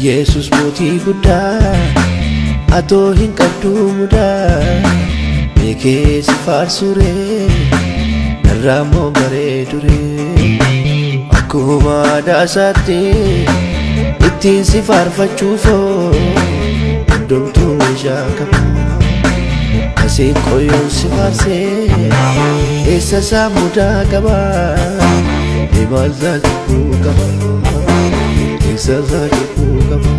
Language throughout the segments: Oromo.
Yesus mootii guddaa atoo hin qabdu mudaa beekee si faarsuree narraa moo bareeduree akkuma aadaa ittiin si faarfachuufoo hundumtuu meeshaa qaba asiin qoyoon si faarsee eessa isaa mudaa qaba maal jechuu qaba eessa isaa jechuu qaba.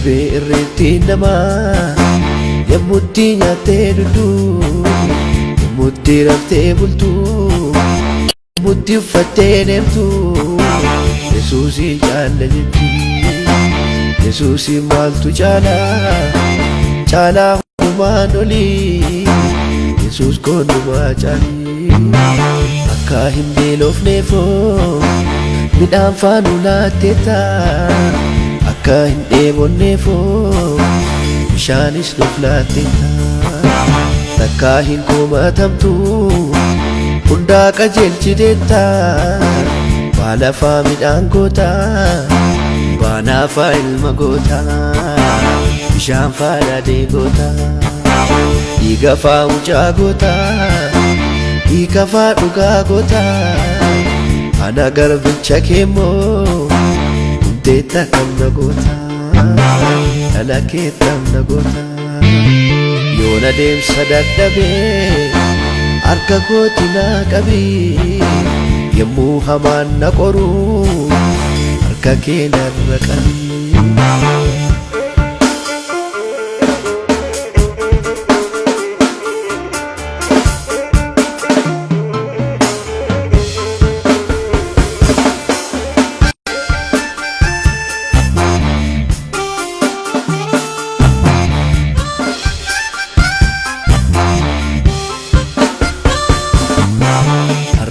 Beerreetti namaa yemmuutti nyaattee duduu yemmuutti raftee bultuu yemmuutti uffattee deemtuu Yesuusii jaalla jetti Yesuusii maaltu caalaa hundumaan olii Yesuus koondumaa caalii akka hin beelofneefoo midhaan faanuu laatteettaa akka hin dheebonneefoo bishaanis nuuf laatteetta takkaa hin komatamtu hundaa qajeelchiteetta baalafaa midhaan goota baanaafaa ilma goota bishaan faa daadhee goota dhiigafaa mucaa goota hiikafaa dhugaa goota ana garbicha keemmoo Deta kamna gota, ala ketamna gota. Yoona deemsa dadhabe, harka kooti na qabi. Yemmuu hamaan na qoru, harka kee narra qabi.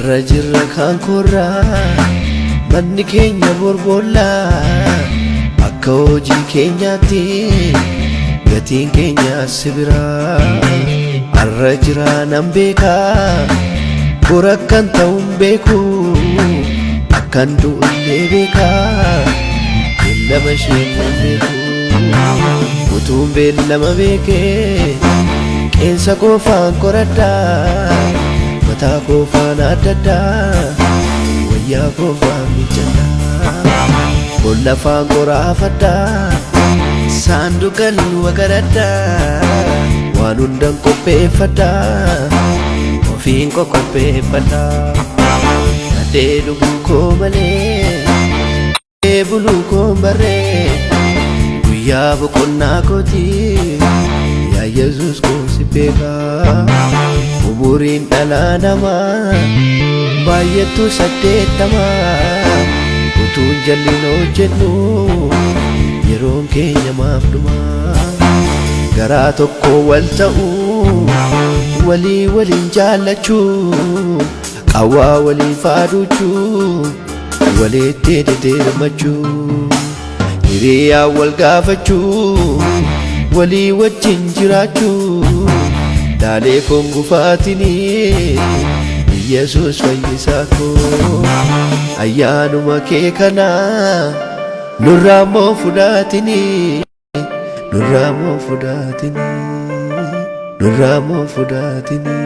Rajirra kan korraa manni keenya borboollaa akka hojii keenyaatti gatiin keenya sibiraa arra jiraa nan beekaa bor akkan ta'uun beeku akkan du'ullee beekaa beellama isheen nan beeku utuun beellama beekee qeensa qofaan qoradhaa mataa koofaan addaddaa wayyaa koofaan mijandaa bolla faan qoraafaddaa saanduqan wagaraddaa waan hundan qopheeffaddaa ofiin qoqopheeffaddaa nadhee dhuguu koo malee buluu koo barree guyyaa boqonnaa kootii yaa Yesuus koo si beekaa umuriin dhalaa namaa baay'eetu 80 utuun jalliin hojjennu yeroon keenya maaf dhumaa garaa tokko wal ta'uu walii waliin jaallachuu qawwaa walii faaduchuu walitti deddeemachuu hiriyaa wal gaafachuu walii wajjin jiraachuu daalee koon gufaatini Yesuus fayyisaa koo ayyaanuma kee kana nurraa moo fudhaatini nurraa moo fudhaatini nurraa moo fudhaatini.